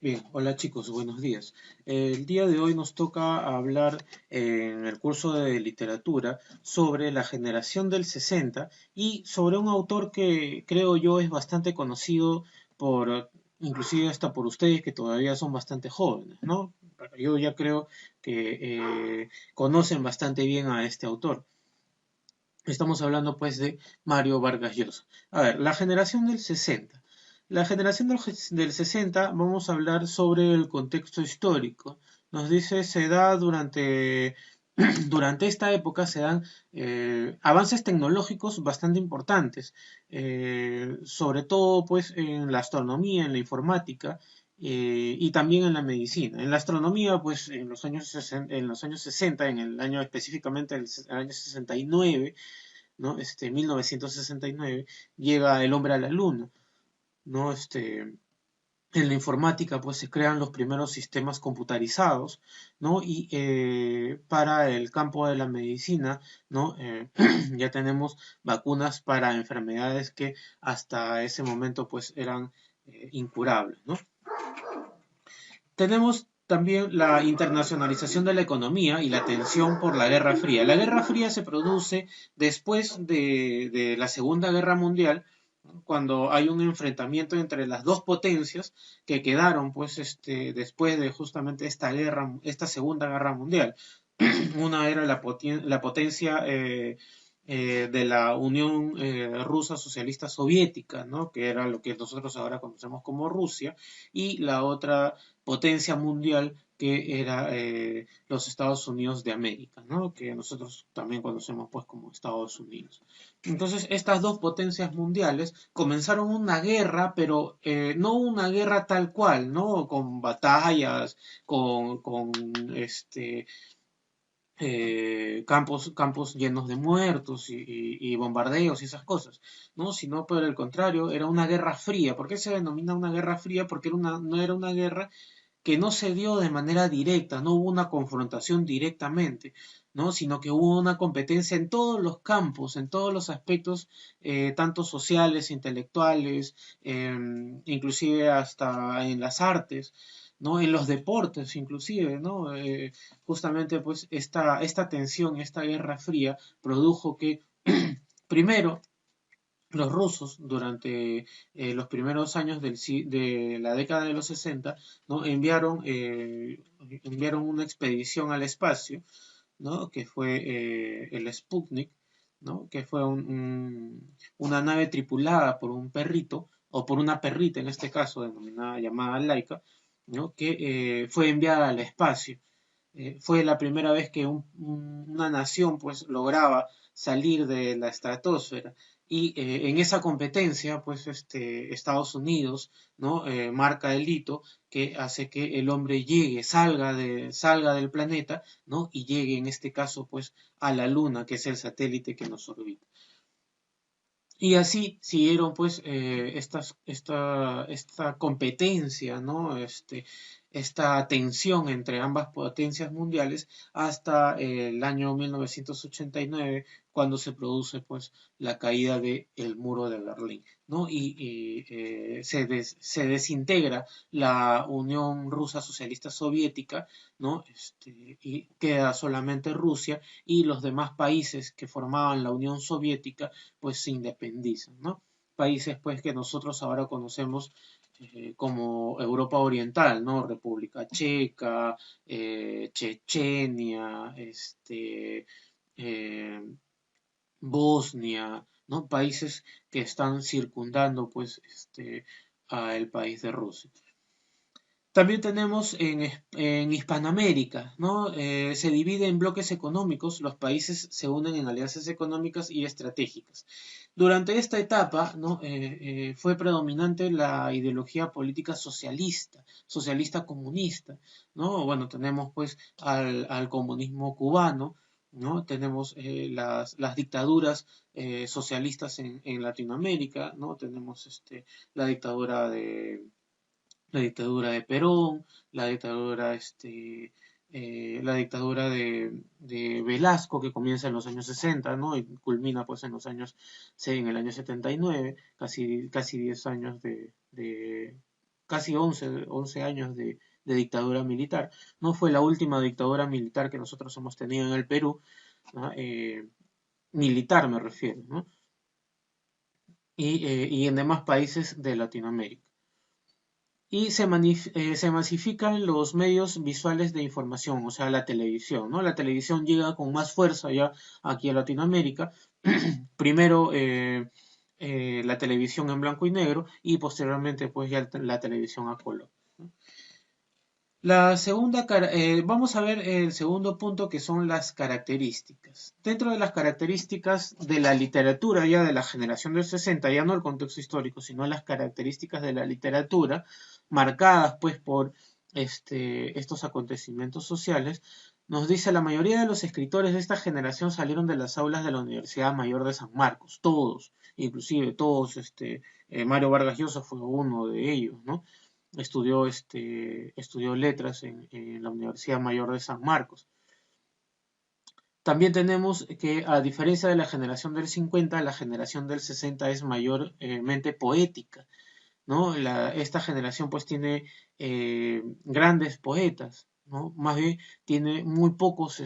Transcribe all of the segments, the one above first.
Bien, hola chicos, buenos días. El día de hoy nos toca hablar en el curso de literatura sobre la generación del 60 y sobre un autor que creo yo es bastante conocido por, inclusive hasta por ustedes que todavía son bastante jóvenes, ¿no? Pero yo ya creo que conocen bastante bien a este autor. Estamos hablando pues de Mario Vargas Llosa. A ver, la generación del 60. La generación del 60 vamos a hablar sobre el contexto histórico. Nos dice se da durante esta época se dan avances tecnológicos bastante importantes, sobre todo pues en la astronomía, en la informática y también en la medicina. En la astronomía pues en los años 60, en los años 60, en el año específicamente el año 69, ¿no? 1969, llega el hombre a la luna, ¿no? En la informática, pues se crean los primeros sistemas computarizados, ¿no? Y para el campo de la medicina, ¿no? Ya tenemos vacunas para enfermedades que hasta ese momento, pues eran incurables, ¿no? Tenemos también la internacionalización de la economía y la tensión por la Guerra Fría. La Guerra Fría se produce después de la Segunda Guerra Mundial, ¿no? Cuando hay un enfrentamiento entre las dos potencias que quedaron, pues, después de justamente esta guerra, esta Segunda Guerra Mundial. Una era la potencia de la Unión Rusa Socialista Soviética, ¿no? Que era lo que nosotros ahora conocemos como Rusia, y la otra potencia mundial que era los Estados Unidos de América, ¿no? Que nosotros también conocemos pues como Estados Unidos. Entonces estas dos potencias mundiales comenzaron una guerra, pero no una guerra tal cual, ¿no? Con batallas, con campos llenos de muertos y bombardeos y esas cosas, ¿no? Sino por el contrario, era una guerra fría. ¿Por qué se denomina una guerra fría? Porque no era una guerra que no se dio de manera directa, no hubo una confrontación directamente, ¿no? Sino que hubo una competencia en todos los campos, en todos los aspectos, tanto sociales, intelectuales, inclusive hasta en las artes, ¿no? En los deportes, inclusive, ¿no? Justamente, pues, esta tensión, esta guerra fría, produjo que, primero, los rusos, durante los primeros años de la década de los 60, ¿no? Enviaron una expedición al espacio, ¿no? Que fue el Sputnik, ¿no? Que fue una nave tripulada por un perrito, o por una perrita en este caso, denominada, llamada Laika, ¿no? Que fue enviada al espacio. Fue la primera vez que una nación pues lograba salir de la estratosfera y en esa competencia pues Estados Unidos, ¿no? Marca el hito que hace que el hombre salga del planeta, ¿no? Y llegue en este caso pues a la luna, que es el satélite que nos orbita. Y así siguieron pues esta competencia, ¿no? Esta tensión entre ambas potencias mundiales hasta el año 1989, cuando se produce pues la caída del muro de Berlín, ¿no? Se desintegra la Unión Rusa Socialista Soviética, ¿no? Y queda solamente Rusia y los demás países que formaban la Unión Soviética pues se independizan, ¿no? Países pues que nosotros ahora conocemos como Europa Oriental, ¿no? República Checa, Chechenia, eh, Bosnia, ¿no? Países que están circundando pues a el país de Rusia. También tenemos en Hispanoamérica, ¿no? Se divide en bloques económicos, los países se unen en alianzas económicas y estratégicas. Durante esta etapa, ¿no? Fue predominante la ideología política socialista, socialista comunista, ¿no? Bueno, tenemos pues al comunismo cubano, ¿no? Tenemos las dictaduras socialistas en Latinoamérica, ¿no? Tenemos la dictadura de Perón, la dictadura de Velasco, que comienza en los años 60, ¿no? Y culmina pues en el año 79, casi 10 años casi 11 años de dictadura militar. No fue la última dictadura militar que nosotros hemos tenido en el Perú, ¿no? Militar me refiero, ¿no? Y en demás países de Latinoamérica. Y se masifican los medios visuales de información, o sea, la televisión, ¿no? La televisión llega con más fuerza ya aquí a Latinoamérica. Primero la televisión en blanco y negro y posteriormente pues ya la televisión a color. Vamos a ver el segundo punto que son las características. Dentro de las características de la literatura ya de la generación del 60, ya no el contexto histórico, sino las características de la literatura marcadas pues por estos acontecimientos sociales, nos dice la mayoría de los escritores de esta generación salieron de las aulas de la Universidad Mayor de San Marcos, todos, inclusive todos, Mario Vargas Llosa fue uno de ellos, ¿no? Estudió letras en la Universidad Mayor de San Marcos. También tenemos que, a diferencia de la generación del 50, la generación del 60 es mayormente poética, ¿no? Esta generación pues tiene grandes poetas, ¿no? Más bien tiene muy pocos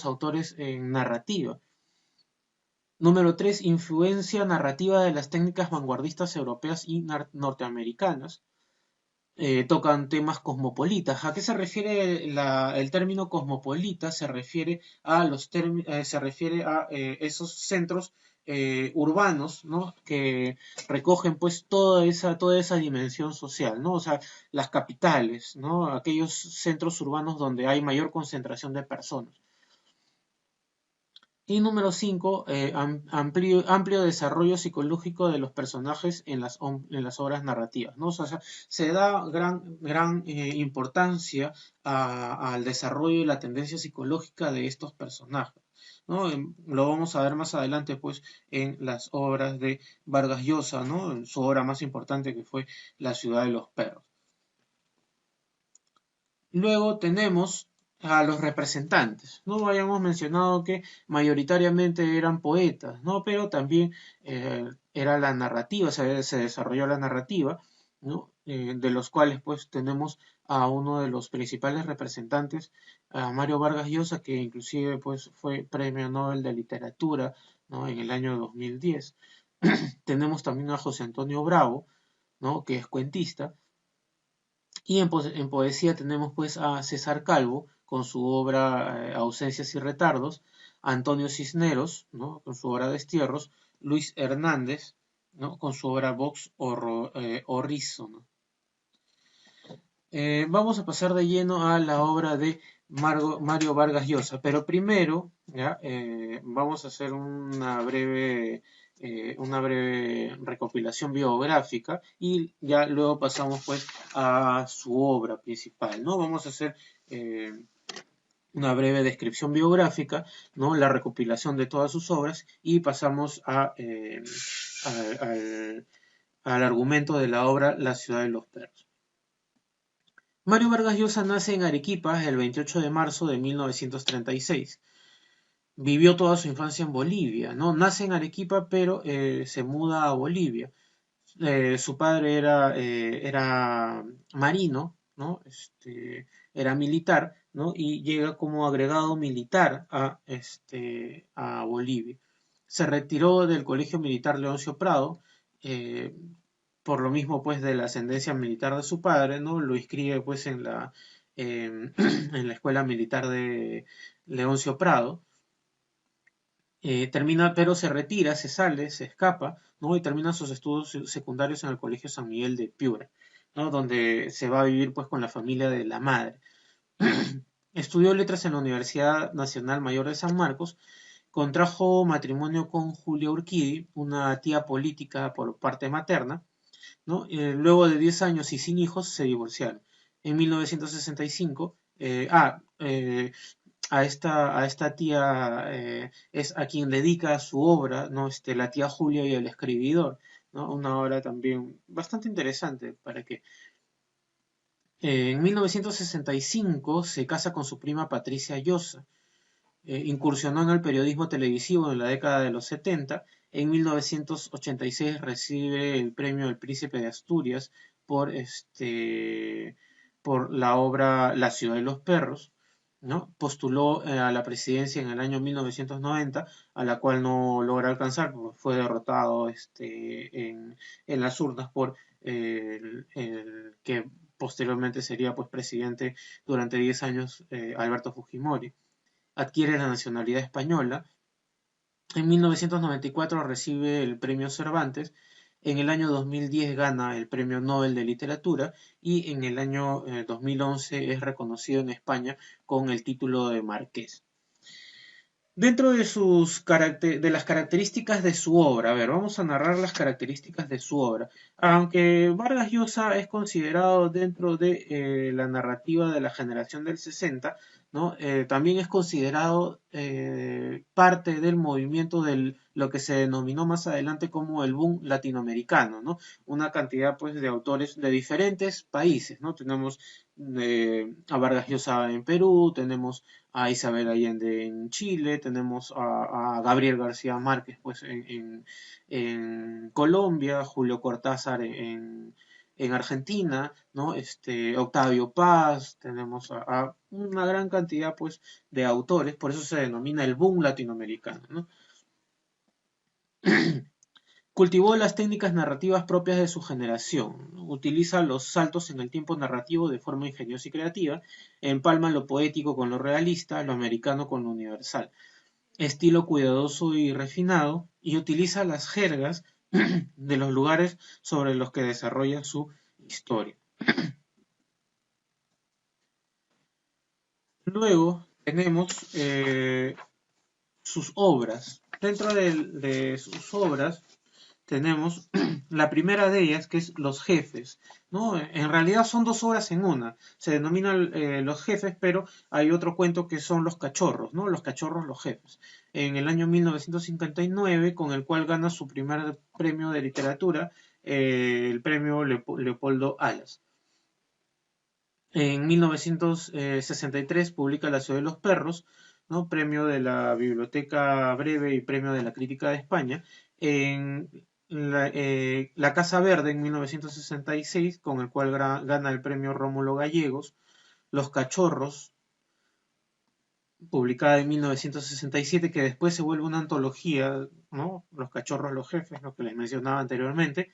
autores en narrativa. Número 3, influencia narrativa de las técnicas vanguardistas europeas y norteamericanas. Tocan temas cosmopolitas. ¿A qué se refiere el término cosmopolita? Se refiere a esos centros urbanos, ¿no? Que recogen pues toda esa dimensión social, ¿no? O sea, las capitales, ¿no? Aquellos centros urbanos donde hay mayor concentración de personas. Y número 5, amplio desarrollo psicológico de los personajes en las obras narrativas, ¿no? O sea, se da gran importancia al desarrollo y la tendencia psicológica de estos personajes, ¿no? Lo vamos a ver más adelante, pues, en las obras de Vargas Llosa, ¿no? En su obra más importante que fue La ciudad de los perros. Luego tenemos a los representantes, ¿no? Habíamos mencionado que mayoritariamente eran poetas, ¿no? Pero también era la narrativa, se desarrolló la narrativa, ¿no? De los cuales pues tenemos a uno de los principales representantes, a Mario Vargas Llosa, que inclusive pues fue Premio Nobel de Literatura, ¿no? En el año 2010. Tenemos también a José Antonio Bravo, ¿no? Que es cuentista, y en poesía tenemos pues a César Calvo con su obra Ausencias y Retardos, Antonio Cisneros, ¿no? Con su obra Destierros, Luis Hernández, ¿no? Con su obra Vox o Rizo, ¿no? Vamos a pasar de lleno a la obra de Mario Vargas Llosa, pero primero ¿ya? Vamos a hacer una breve recopilación biográfica y ya luego pasamos pues a su obra principal, ¿no? Vamos a hacer una breve descripción biográfica, ¿no? La recopilación de todas sus obras y pasamos al argumento de la obra La ciudad de los perros. Mario Vargas Llosa nace en Arequipa el 28 de marzo de 1936. Vivió toda su infancia en Bolivia, ¿no? Nace en Arequipa, pero se muda a Bolivia. Su padre era marino, ¿no? Era militar, ¿no? Y llega como agregado militar a Bolivia. Se retiró del Colegio Militar Leoncio Prado, eh, por lo mismo pues de la ascendencia militar de su padre, ¿no? Lo inscribe pues en la Escuela Militar de Leoncio Prado. Pero se retira, se sale, se escapa, ¿no? Y termina sus estudios secundarios en el Colegio San Miguel de Piura, ¿no? Donde se va a vivir pues con la familia de la madre. Estudió letras en la Universidad Nacional Mayor de San Marcos, contrajo matrimonio con Julia Urquidi, una tía política por parte materna, ¿no? Luego de 10 años y sin hijos se divorciaron. En 1965, a esta tía es a quien dedica su obra, ¿no? La tía Julia y el escribidor, ¿no? Una obra también bastante interesante para que en 1965 se casa con su prima Patricia Llosa. Incursionó en el periodismo televisivo en la década de los 70. En 1986 recibe el premio del Príncipe de Asturias por la obra La ciudad de los perros, ¿no? Postuló a la presidencia en el año 1990, a la cual no logra alcanzar, porque fue derrotado en las urnas por el que posteriormente sería pues presidente durante 10 años, Alberto Fujimori. Adquiere la nacionalidad española. En 1994 recibe el premio Cervantes. En el año 2010 gana el premio Nobel de Literatura y en el año 2011 es reconocido en España con el título de marqués. Dentro de las características de su obra, a ver, vamos a narrar las características de su obra. Aunque Vargas Llosa es considerado dentro de la narrativa de la generación del 60, ¿no? También es considerado parte del movimiento de lo que se denominó más adelante como el boom latinoamericano, ¿no? Una cantidad pues de autores de diferentes países, ¿no? Tenemos a Vargas Llosa en Perú, tenemos a Isabel Allende en Chile, tenemos a Gabriel García Márquez pues, en Colombia, Julio Cortázar en Argentina, ¿no? Octavio Paz, tenemos a una gran cantidad pues, de autores, por eso se denomina el boom latinoamericano, ¿no? Cultivó las técnicas narrativas propias de su generación, ¿no? Utiliza los saltos en el tiempo narrativo de forma ingeniosa y creativa, empalma lo poético con lo realista, lo americano con lo universal, estilo cuidadoso y refinado, y utiliza las jergas de los lugares sobre los que desarrolla su historia. Luego tenemos sus obras. Dentro de sus obras tenemos la primera de ellas, que es Los Jefes, ¿no? En realidad son dos obras en una. Se denominan Los Jefes, pero hay otro cuento que son Los Cachorros, ¿no? Los Cachorros, los Jefes. En el año 1959, con el cual gana su primer premio de literatura, el premio Leopoldo Alas. En 1963 publica La ciudad de los perros, ¿no? Premio de la Biblioteca Breve y premio de la Crítica de España. En la Casa Verde en 1966, con el cual gana el premio Rómulo Gallegos. Los Cachorros, publicada en 1967, que después se vuelve una antología, ¿no? Los Cachorros, los Jefes, lo que les mencionaba anteriormente.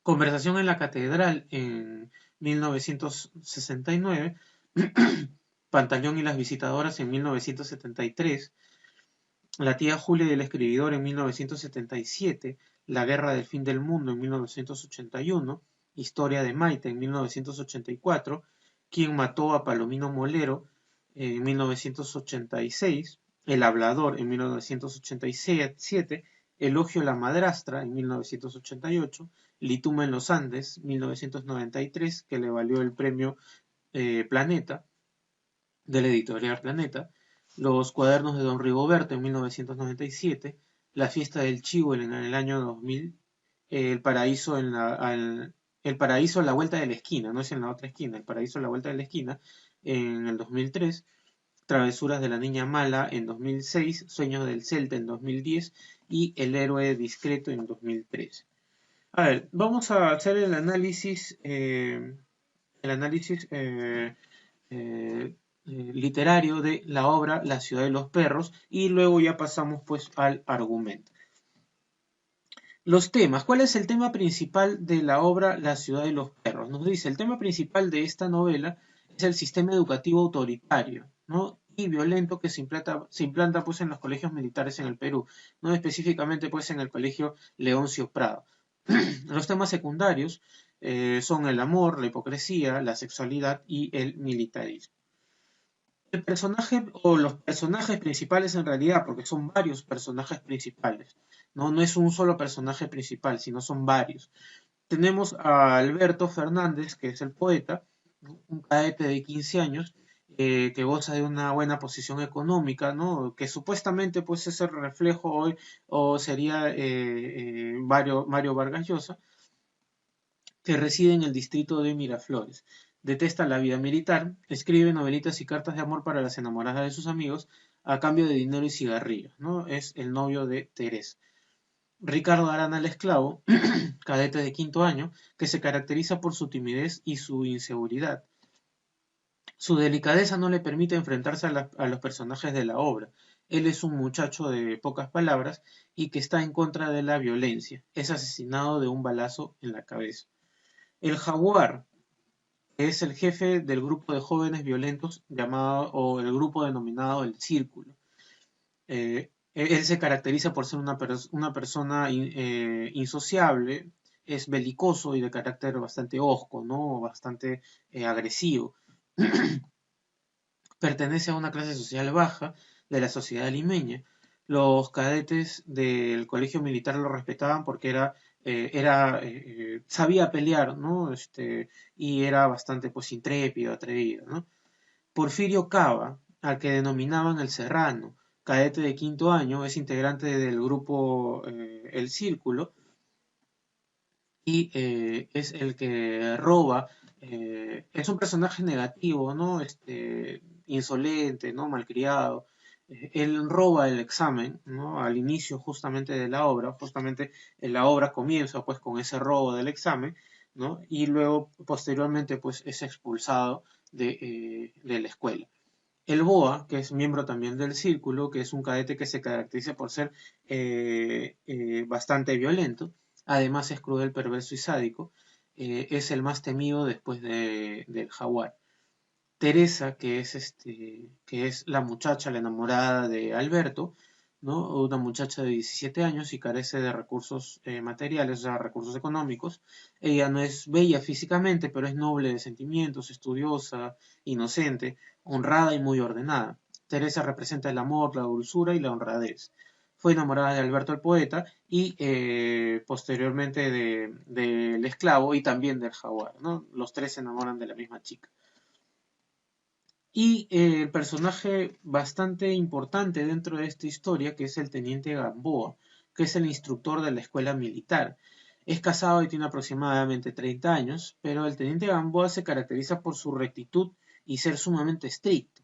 Conversación en la Catedral en 1969. Pantaleón y las visitadoras en 1973. La tía Julia y el escribidor en 1977. La guerra del fin del mundo en 1981. Historia de Maite en 1984. Quién mató a Palomino Molero en 1986. El hablador en 1987. Elogio a la madrastra en 1988. Lituma en los Andes, 1993, que le valió el premio Planeta, de la editorial Planeta. Los cuadernos de Don Rigoberto en 1997. La fiesta del Chivo en el año 2000. El paraíso el paraíso a la vuelta de la esquina, no es en la otra esquina, el paraíso a la vuelta de la esquina en el 2003. Travesuras de la niña mala en 2006. Sueños del Celta en 2010 y El héroe discreto en 2013. A ver, vamos a hacer el análisis literario de la obra La ciudad de los perros y luego ya pasamos pues al argumento. Los temas. ¿Cuál es el tema principal de la obra La ciudad de los perros? Nos dice, el tema principal de esta novela es el sistema educativo autoritario, ¿no? Y violento que se implanta pues en los colegios militares en el Perú, no específicamente pues en el colegio Leoncio Prado. Los temas secundarios son el amor, la hipocresía, la sexualidad y el militarismo. El personaje o los personajes principales en realidad, porque son varios personajes principales, no es un solo personaje principal, sino son varios. Tenemos a Alberto Fernández, que es el poeta, ¿no? Un cadete de 15 años, que goza de una buena posición económica, ¿no? Que supuestamente pues es el reflejo hoy, o sería Mario Vargas Llosa, que reside en el distrito de Miraflores. Detesta la vida militar, escribe novelitas y cartas de amor para las enamoradas de sus amigos a cambio de dinero y cigarrillos, ¿no? Es el novio de Teresa. Ricardo Arana el Esclavo, cadete de quinto año, que se caracteriza por su timidez y su inseguridad. Su delicadeza no le permite enfrentarse a los personajes de la obra. Él es un muchacho de pocas palabras y que está en contra de la violencia. Es asesinado de un balazo en la cabeza. El jaguar es el jefe del grupo de jóvenes violentos llamado, o el grupo denominado El Círculo. Él se caracteriza por ser una persona insociable, es belicoso y de carácter bastante hosco, ¿no? Bastante agresivo. Pertenece a una clase social baja de la sociedad limeña. Los cadetes del colegio militar lo respetaban porque sabía pelear, ¿no? Y era bastante pues intrépido, atrevido, ¿no? Porfirio Cava, al que denominaban el Serrano, cadete de quinto año, es integrante del grupo El Círculo y es el que roba. Es un personaje negativo, ¿no? Insolente, ¿no? Malcriado. Él roba el examen, ¿no? Al inicio justamente de la obra, justamente la obra comienza pues con ese robo del examen, ¿no? Y luego posteriormente pues es expulsado de la escuela. El Boa, que es miembro también del círculo, que es un cadete que se caracteriza por ser bastante violento, además es cruel, perverso y sádico, es el más temido después del jaguar. Teresa, que es la muchacha, la enamorada de Alberto, ¿no? Una muchacha de 17 años y carece de recursos materiales, o sea, recursos económicos. Ella no es bella físicamente, pero es noble de sentimientos, estudiosa, inocente, honrada y muy ordenada. Teresa representa el amor, la dulzura y la honradez. Fue enamorada de Alberto el poeta y posteriormente del esclavo y también del jaguar, ¿no? Los tres se enamoran de la misma chica. Y el personaje bastante importante dentro de esta historia, que es el teniente Gamboa, que es el instructor de la escuela militar. Es casado y tiene aproximadamente 30 años, pero el teniente Gamboa se caracteriza por su rectitud y ser sumamente estricto.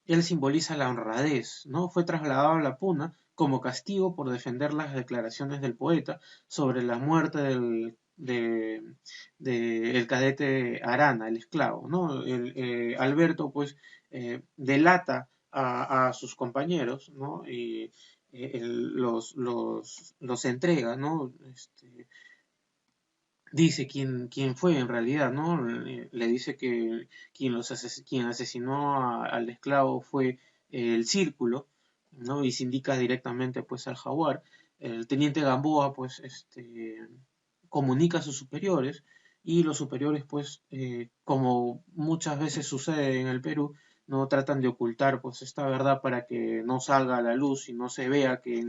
Él simboliza la honradez, ¿no? Fue trasladado a la Puna como castigo por defender las declaraciones del poeta sobre la muerte el cadete Arana, el esclavo, ¿no? Alberto, pues, delata a sus compañeros, ¿no? Y los entrega, ¿no? Dice quién fue en realidad, ¿no? Le dice que quien asesinó al esclavo fue el círculo, ¿no? Y se indica directamente pues al jaguar. El teniente Gamboa pues comunica a sus superiores y los superiores pues como muchas veces sucede en el Perú, no tratan de ocultar pues esta verdad para que no salga a la luz y no se vea que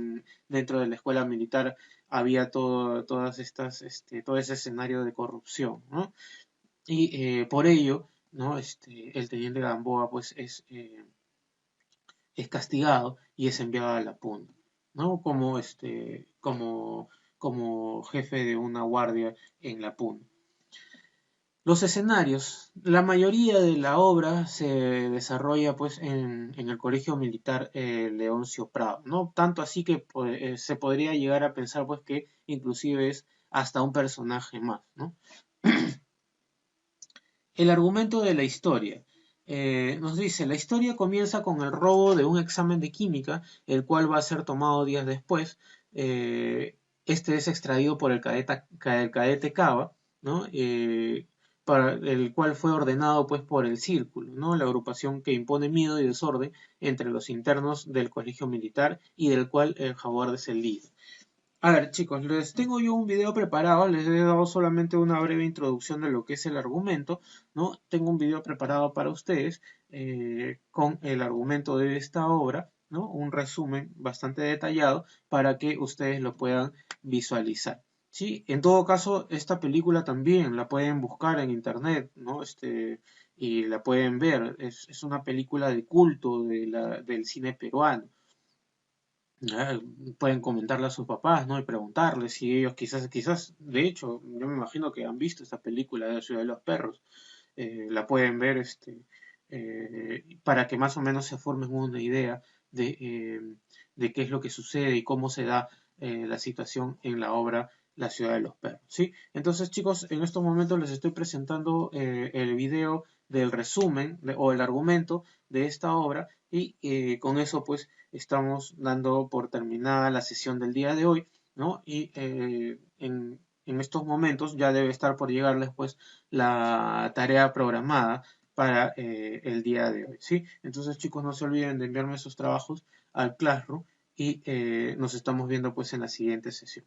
dentro de la escuela militar había todo ese escenario de corrupción, ¿no? Y por ello, ¿no? El teniente Gamboa, pues, es castigado y es enviado a la Puna, ¿no? Como jefe de una guardia en la Puna. Los escenarios. La mayoría de la obra se desarrolla pues en el Colegio Militar Leoncio Prado, ¿no? Tanto así que pues, se podría llegar a pensar pues que inclusive es hasta un personaje más, ¿no? El argumento de la historia. Nos dice, la historia comienza con el robo de un examen de química, el cual va a ser tomado días después. Este es extraído por el cadete Cava, ¿no? Para el cual fue ordenado pues por el Círculo, ¿no? La agrupación que impone miedo y desorden entre los internos del colegio militar y del cual el jaguar es el líder. A ver, chicos, les tengo yo un video preparado, les he dado solamente una breve introducción de lo que es el argumento, ¿no? Tengo un video preparado para ustedes con el argumento de esta obra, ¿no? Un resumen bastante detallado para que ustedes lo puedan visualizar. Sí, en todo caso, esta película también la pueden buscar en internet, ¿no? Y la pueden ver. Es una película de culto del cine peruano. Ah, pueden comentarle a sus papás, ¿no? Y preguntarles si ellos quizás, de hecho, yo me imagino que han visto esta película de la Ciudad de los Perros. La pueden ver, para que más o menos se formen una idea de qué es lo que sucede y cómo se da la situación en la obra La Ciudad de los Perros, ¿sí? Entonces, chicos, en estos momentos les estoy presentando el video del resumen o el argumento de esta obra y con eso pues estamos dando por terminada la sesión del día de hoy, ¿no? Y en estos momentos ya debe estar por llegarles pues la tarea programada para el día de hoy, ¿sí? Entonces, chicos, no se olviden de enviarme sus trabajos al Classroom y nos estamos viendo pues en la siguiente sesión.